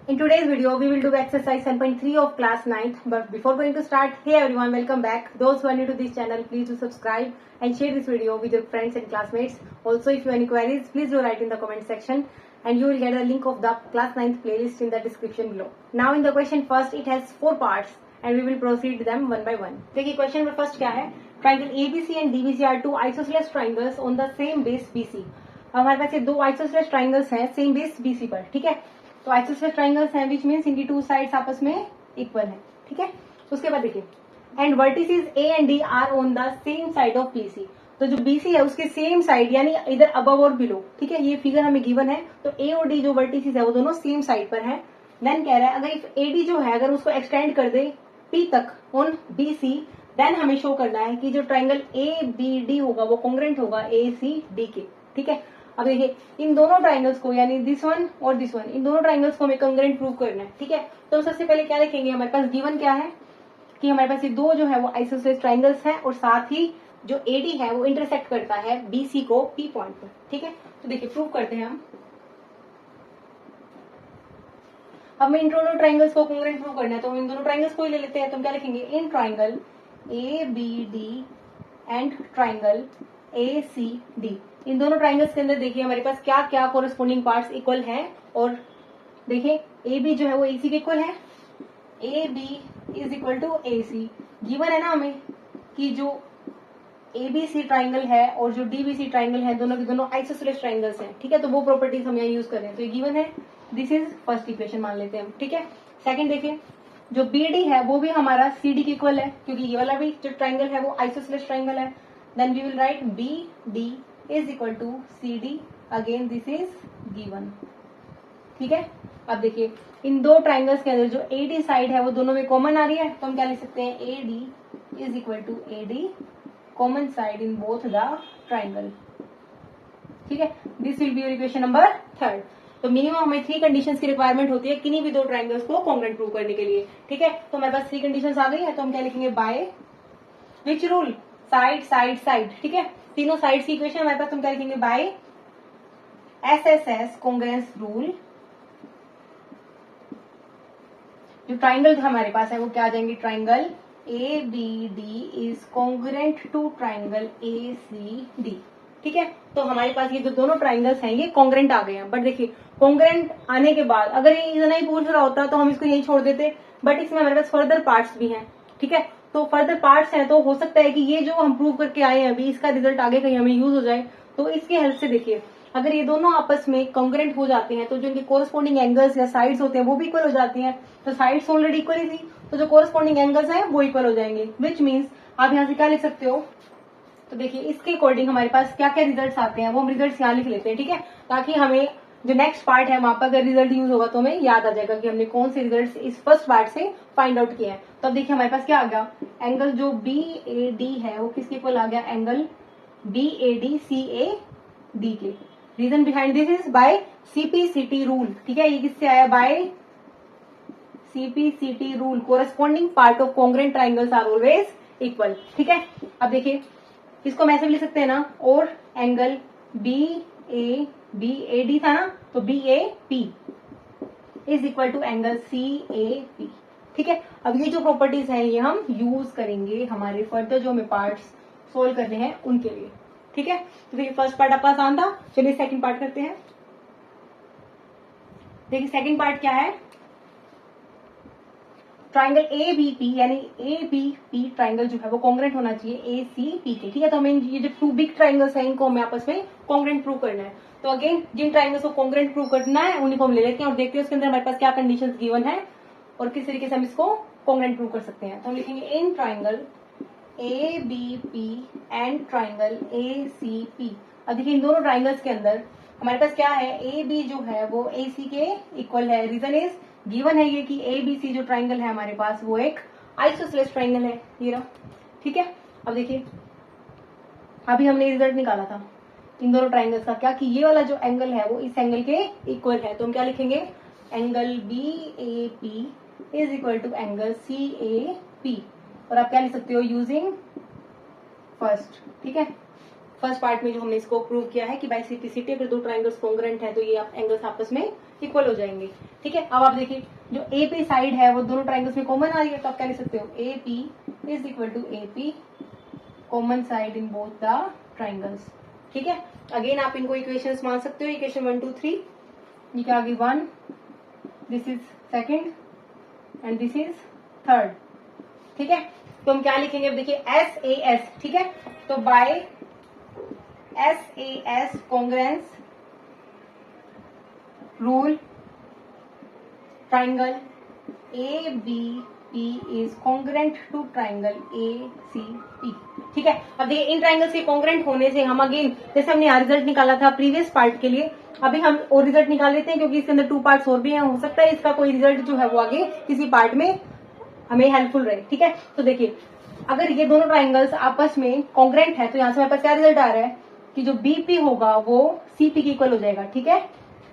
In today's video, we will do exercise 7.3 of class 9th. But before going to start, hey everyone, welcome back. Those who are new to this channel, please do subscribe and share this video with your friends and classmates. Also, if you have any queries, please do write in the comment section and you will get the link of the class 9th playlist in the description below. Now in the question first, it has 4 parts and we will proceed them one by one. देखिए question में first क्या है? Triangle ABC and DBC are two isosceles triangles on the same base BC. अब हमारे पास ये दो isosceles triangles हैं same base BC पर, ठीक है? तो आइसोसेलेस ट्राइंगल्स हैं विच मींस इनकी टू साइड्स आपस में इक्वल है, ठीक है? उसके बाद देखिए and vertices A and D R on the same side of BC. तो जो बीसी है उसके सेम साइड यानी इधर अबव और बिलो, ठीक है? ये फिगर हमें गिवन है. तो ए और डी जो वर्टिसेस है वो दोनों सेम साइड पर है. देन कह रहा है अगर इफ एडी जो है अगर उसको एक्सटेंड कर दे पी तक ऑन बीसी, देन हमें शो करना है कि जो ट्राइंगल ए बी डी होगा वो कॉन्ग्रेंट होगा ए सी डी के, ठीक है? अब देखिए इन दोनों ट्राइंगल्स को यानी दिस वन और दिस वन, इन दोनों ट्राइंगल्स को हमें कॉन्ग्रेंट प्रूव करना है, ठीक है? तो सबसे पहले क्या लिखेंगे, हमारे पास गिवन क्या है कि हमारे पास ये दो जो है वो आइसोसेलेस ट्राइंगल्स हैं और साथ ही जो एडी है वो इंटरसेक्ट करता है बीसी को पी पॉइंट पर, ठीक है? तो देखिए प्रूव करते हैं हम. अब मैं इन दोनों ट्राइंगल्स को कॉन्ग्रेंट प्रूव करना है तो हम इन दोनों ट्राइंगल्स को ही ले लेते हैं. तो हम क्या लिखेंगे, in triangle A B D and triangle A C D. इन दोनों ट्राइंगल्स के अंदर देखिए हमारे पास क्या क्या कोरस्पोंडिंग पार्ट्स इक्वल हैं. और देखिए ए बी जो है वो ए सी के इक्वल है. A B is equal to A C. Given है ना हमें कि जो ए बी सी ट्राइंगल है और जो डी बी सी ट्राइंगल है दोनों के दोनों आइसोसेलेस ट्राइंगल्स हैं, ठीक है? तो वो प्रॉपर्टीज हम यहाँ यूज कर रहे हैं. तो ये गिवन है. दिस इज फर्स्ट इक्वेशन मान लेते हैं हम, ठीक है? सेकंड देखिए जो बी डी है वो भी हमारा सी डी के इक्वल है क्योंकि ये वाला भी जो ट्राइंगल है वो आइसोसेलेस ट्राइंगल है. Then we will write B D is equal to C D. Again this is given, ठीक है? अब देखिए इन दो ट्राइंगल्स के अंदर जो ए डी साइड है वो दोनों में कॉमन आ रही है. तो हम क्या लिख सकते हैं, A D is equal to A D common side in both the triangle, ठीक है? This will be your equation number 3. तो मिनिमम हमें 3 कंडीशंस की रिक्वायरमेंट होती है किन्हीं भी दो ट्राइंगल्स को कॉन्ग्रेंट प्रूव करने के लिए, ठीक है? तो हमारे पास 3 कंडीशंस आ गई है. तो हम क्या लिखेंगे, by which rule, side side side, ठीक है? तीनों साइड्स की इक्वेशन हमारे पास. तुम क्या लिखेंगे, बाय एसएसएस कॉन्ग्रेंस रूल. जो ट्राइंगल हमारे पास है वो क्या आ जाएंगे, triangle A B D is congruent to triangle A C D, ठीक है? तो हमारे पास ये जो दोनों ट्राइंगल्स हैं ये कॉन्ग्रेंट आ गए हैं. बट देखिए कॉन्ग्रेंट आने के बाद अगर ये इतना ही पूछ रहा होता तो हम इसको यही छोड़ देते. बट इसमें हमारे पास फर्दर पार्ट्स भी हैं, ठीक है? तो फर्दर पार्ट्स हैं तो हो सकता है कि ये जो हम प्रूव करके आए हैं अभी इसका रिजल्ट आगे कहीं हमें यूज हो जाए. तो इसके हेल्प से देखिए अगर ये दोनों आपस में कॉन्ग्रेंट हो जाते हैं तो जो इनके कोरस्पोंडिंग एंगल्स या साइड्स होते हैं वो भी इक्वल हो जाती हैं. तो साइड्स ऑलरेडी इक्वल ही थी तो जो कोरस्पोंडिंग एंगल्स हैं वो इक्वल हो जाएंगे. विच मीन्स आप यहाँ से क्या लिख सकते हो, तो देखिए इसके अकॉर्डिंग हमारे पास क्या क्या रिजल्ट्स आते हैं वो हम रिजल्ट्स यहाँ लिख लेते हैं, ठीक है? ताकि हमें जो नेक्स्ट पार्ट है वहां पर अगर रिजल्ट यूज होगा तो हमें याद आ जाएगा कि हमने कौन से रिजल्ट्स इस फर्स्ट पार्ट से फाइंड आउट किए हैं. तो अब देखिए हमारे पास क्या आ गया, एंगल जो बी ए डी है वो किसके इक्वल आ गया, angle B A D C A D के. Reason behind this is by CPCT rule, ठीक है? ये किससे आया, by CPCT rule. Corresponding part of congruent triangles are always equal, ठीक है? अब देखिए इसको हम ऐसे भी लिख सकते हैं ना, और एंगल बी ए डी था ना तो B A P is equal to angle C A P, ठीक है? अब ये जो प्रॉपर्टीज हैं ये हम यूज करेंगे हमारे फर्दर जो हमें पार्ट्स सोल्व करने हैं उनके लिए, ठीक है? तो फिर फर्स्ट पार्ट आपका आसान था. चलिए सेकंड पार्ट करते हैं. देखिए सेकंड पार्ट क्या है, ट्राइंगल ए बी पी यानी ए बी पी ट्राइंगल जो है वो कॉन्ग्रेंट होना चाहिए ए सी पी के, ठीक है? तो हमें ये जो 2 बिग ट्राइंगल्स हैं इनको हमें आपस में कॉन्ग्रेंट प्रूव करना है. तो अगेन जिन ट्राइंगल्स को कॉन्ग्रेंट प्रूव करना है उन्हीं को हम ले लेते हैं और देखते हैं उसके अंदर हमारे पास क्या कंडीशंस गिवन है और किस तरीके से हम इसको कॉन्ग्रेंट प्रूव कर सकते हैं. तो हम लिखेंगे in triangle A B P and triangle A C P. अब देखिए इन दोनों ट्राइंगल्स के अंदर हमारे पास क्या है, ए बी जो है वो ए सी के इक्वल है. रीजन इज गिवन है ये कि ए बी सी जो ट्राइंगल है हमारे पास वो एक आइसोसेलेस ट्राइंगल है, ये रहा, ठीक है? अब देखिए अभी हमने रिजल्ट निकाला था इन दोनों ट्राइंगल्स का क्या, कि ये वाला जो एंगल है वो इस एंगल के इक्वल है. तो हम क्या लिखेंगे, angle B A P is equal to angle C A P. और आप क्या लिख सकते हो, यूजिंग फर्स्ट, ठीक है? फर्स्ट पार्ट में जो हमने इसको प्रूव किया है कि बाय सीपीसीटी अगर दो ट्राइंगल्स कॉन्ग्रुएंट है तो ये एंगल्स आपस में इक्वल हो जाएंगे। ठीक है, अब आप देखिए जो एपी साइड है वो दोनों ट्राइंगल्स में कॉमन आ रही है, तो आप क्या लिख सकते हो, AP is equal to AP common side in both the triangles. ठीक है, अगेन आप इनको इक्वेशंस मान सकते हो, इक्वेशन 1 2 3, ये क्या आ गई 1, this is second and this is third. ठीक है, तो हम क्या लिखेंगे, अब देखिए एस ए एस। ठीक है, तो by S A S congruence rule triangle A B P is congruent to triangle A C P. ठीक है, अब देखिए इन ट्राइंगल्स के कॉन्ग्रुएंट होने से हम अगेन जैसे हमने यहाँ रिजल्ट निकाला था प्रीवियस पार्ट के लिए, अभी हम और रिजल्ट निकाल लेते हैं क्योंकि इसके अंदर 2 पार्ट्स और भी हैं, हो सकता है इसका कोई रिजल्ट जो है वो आगे किसी पार्ट में हमें हेल्पफुल रहे। ठीक है, तो देखिए अगर ये दोनों ट्राइंगल्स आपस में कॉन्ग्रुएंट है तो यहाँ से हमारे पास क्या रिजल्ट आ रहा है कि जो बीपी होगा वो सीपी के इक्वल हो जाएगा। ठीक है,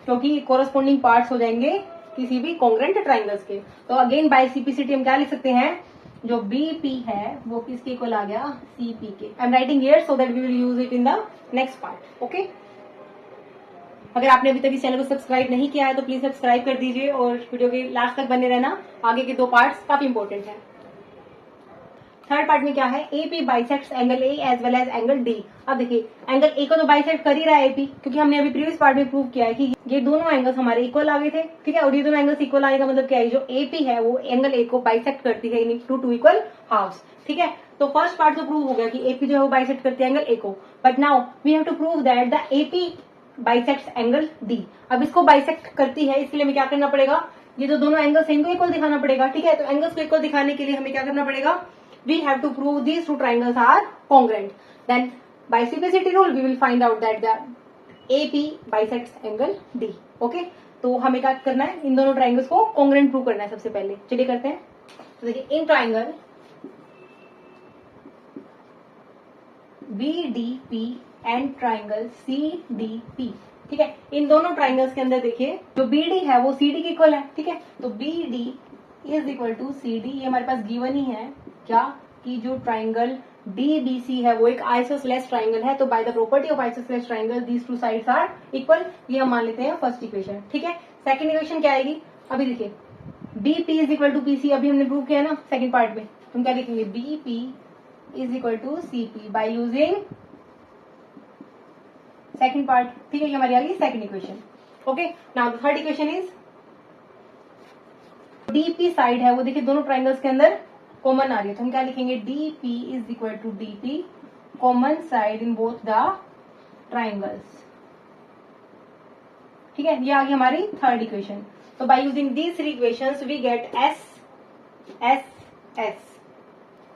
क्योंकि कोरस्पॉन्डिंग पार्ट्स हो जाएंगे किसी भी कॉन्ग्रुएंट ट्राइंगल्स के। तो अगेन बाय सीपीसीटी हम क्या लिख सकते हैं, जो बीपी है वो किसके इक्वल आ गया, सीपी के। I am writing here so that we will use it in the next part. Okay, अगर आपने अभी तक इस चैनल को सब्सक्राइब नहीं किया है तो प्लीज सब्सक्राइब कर दीजिए और वीडियो के लास्ट तक बने रहना, आगे के 2 पार्ट्स काफी इंपॉर्टेंट है। थर्ड पार्ट में क्या है, AP bisects angle A as well as angle D. अब देखिए एंगल ए को तो बाइसेक्ट कर ही रहा है एपी, क्योंकि हमने अभी प्रीवियस पार्ट में प्रूव किया है कि ये दोनों एंगल्स हमारे इक्वल आ गए थे। ठीक है, और ये दोनों एंगल्स इक्वल आने का मतलब क्या है, जो एपी है वो एंगल ए को बाइसेक्ट करती है इन टू इक्वल हाफ्स। ठीक है, तो फर्स्ट पार्ट तो प्रूव हो गया कि एपी जो है वो बाइसेक्ट करती है एंगल ए को, but now we have to prove that the AP bisects angle D. अब इसको बाइसेक्ट करती है, इसके लिए हमें क्या करना पड़ेगा, ये जो दोनों एंगल्स हैं इनको इक्वल दिखाना पड़ेगा। ठीक है, तो एंगल्स को इक्वल दिखाने के लिए हमें क्या करना पड़ेगा, we have to prove these two triangles are congruent. Then by CPCT rule we will find out that the AP bisects angle D. Okay? तो हमें क्या करना है, इन दोनों ट्राइंगल्स को कॉन्ग्रुएंट प्रूव करना है। सबसे पहले चलिए करते हैं। तो देखिए in triangle BDP and triangle CDP। ठीक है, इन दोनों ट्राइंगल्स के अंदर देखिए जो BD है वो CD के इक्वल है। ठीक है, तो BD is equal to CD, ये हमारे पास गिवन ही है क्या कि जो ट्राइंगल DBC है वो एक आइसोसेलेस ट्राइंगल है, तो by the property of isosceles triangle these two sides are equal, ये हम मान लेते हैं फर्स्ट इक्वेशन। ठीक है, सेकंड इक्वेशन क्या आएगी, अभी देखिए BP is equal to PC, अभी हमने प्रूव किया ना सेकंड पार्ट में, हम क्या लिखेंगे, BP is equal to CP by using second part. ठीक है, ये हमारी आ गई second equation. Okay, now the third equation is DP side है वो देखिए दोनों ट्राइंगल्स के अंदर कॉमन आ रही है, तो हम क्या लिखेंगे, DP is equal to DP common side in both the triangles. ठीक है, ये आ गई हमारी थर्ड इक्वेशन। तो by using these 3 equations we get S S S।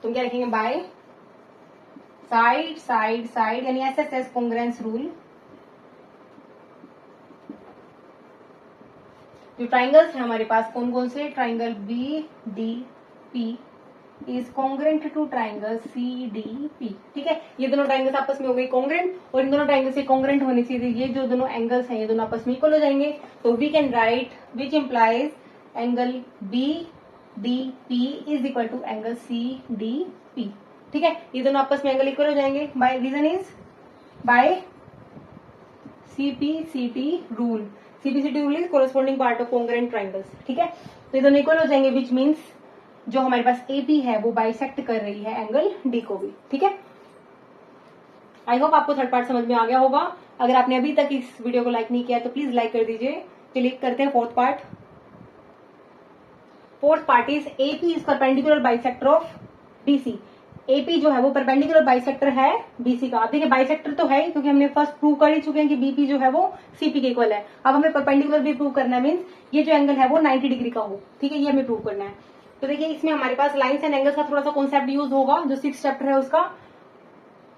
तो हम क्या लिखेंगे, बाय साइड साइड साइड यानी SSS कॉन्ग्रुएंस रूल, जो ट्राइंगल्स है हमारे पास कौन कौन से, triangle BDP is congruent to triangle CDP। ठीक है, ये दोनों ट्राइंगल्स आपस में हो गई कॉन्ग्रुएंट, और इन दोनों ट्राइंगल्स से कॉन्ग्रुएंट होने से ये जो दोनों एंगल्स हैं ये दोनों आपस में इक्वल हो जाएंगे। तो we can write which implies angle BDP is equal to angle CDP। ठीक है, ये दोनों आपस में एंगल इक्वल हो जाएंगे by reason is by CPCT rule. CPCT rule is corresponding part of congruent triangles. ठीक है, तो ये दोनों इक्वल हो जाएंगे, विच मीन्स जो हमारे पास AP है वो बाइसेक्ट कर रही है एंगल D को भी। ठीक है, आई होप आपको थर्ड पार्ट समझ में आ गया होगा। अगर आपने अभी तक इस वीडियो को लाइक नहीं किया तो प्लीज लाइक कर दीजिए। क्लिक करते हैं fourth part. Fourth part is AP is perpendicular bisector of BC। AP जो है वो परपेंडिकुलर बाइसेक्टर है BC का। देखिए बाइसेक्टर तो है ही, क्योंकि हमने फर्स्ट प्रूव कर ही चुके हैं कि BP जो है वो CP के इक्वल है। अब हमें परपेंडिकुलर भी प्रूव करना है, मीन्स ये जो एंगल है वो 90 डिग्री का हो। ठीक है, ये हमें प्रूव करना है। तो देखिए इसमें हमारे पास लाइन्स एंड एंगल्स का थोड़ा सा कॉन्सेप्ट यूज होगा, जो 6th चैप्टर है उसका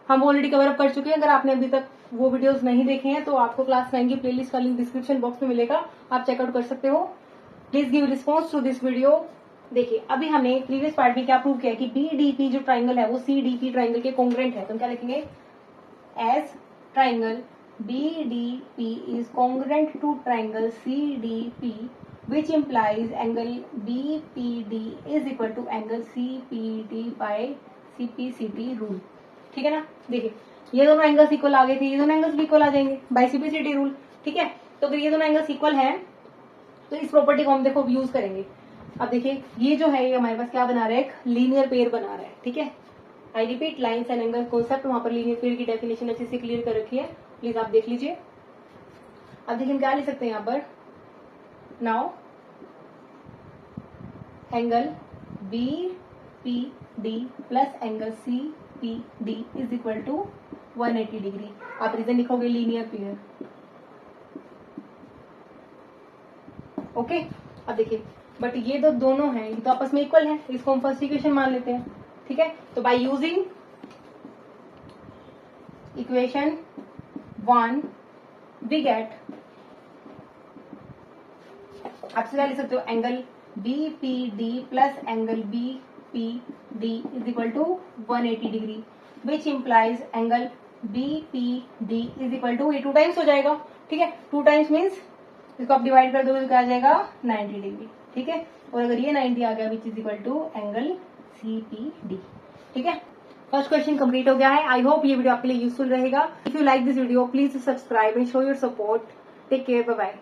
हम ऑलरेडी कवर अप कर चुके हैं। अगर आपने अभी तक वो वीडियोस नहीं देखे हैं तो आपको क्लास 9 की प्लेलिस्ट का लिंक डिस्क्रिप्शन बॉक्स में मिलेगा, आप चेकआउट कर सकते हो। Please give response to this video. देखिए अभी हमने प्रीवियस पार्ट में क्या प्रूव किया कि BDP जो ट्राइंगल है वो CDP ट्राइंगल के कॉन्ग्रुएंट है। तो हम क्या लिखेंगे, as triangle BDP is congruent to triangle CDP which implies angle BPD is equal to angle CPD by CPCT rule। ठीक है ना, देखिए ये दोनों एंगल्स इक्वल आ गए थे, ये दोनों एंगल्स भी इक्वल आ जाएंगे बाय सीपीसीटी रूल, ठीक है। तो अगर ये दोनों एंगल्स इक्वल हैं तो इस प्रॉपर्टी को हम देखो यूज करेंगे। अब देखिए ये जो है ये हमारे पास क्या बना रहा है, एक लीनियर पेयर बना रहा है, ठीक है। I repeat, lines and angle concept, वहां पर लीनियर पेयर की डेफिनेशन अच्छे से क्लियर कर रखी है, प्लीज आप देख लीजिए। अब देखिए हम क्या लिख सकते हैं यहाँ पर, now angle B P D plus angle C P D is equal to 180 degree. आप रीजन लिखोगे लीनियर पेयर, ओके। अब देखिए बट ये तो दोनों हैं, ये तो आपस में इक्वल हैं, इसको हम फर्स्ट इक्वेशन मान लेते हैं, ठीक है। तो by using equation 1 we get, आप सीधा लिख सकते हो angle B P D plus angle B P D is equal to 180 degree, which implies angle B P D is equal to, ये 2 टाइम्स हो जाएगा, ठीक है। 2 टाइम्स मीन्स इसको आप डिवाइड कर दोगे तो क्या आ जाएगा 90 डिग्री, ठीक है। और अगर ये 90 आ गया which is equal to angle C P D, ठीक है। फर्स्ट क्वेश्चन कंप्लीट हो गया है। आई होप ये वीडियो आपके लिए यूजफुल रहेगा। If you like this video please subscribe and show your support. Take care, bye bye.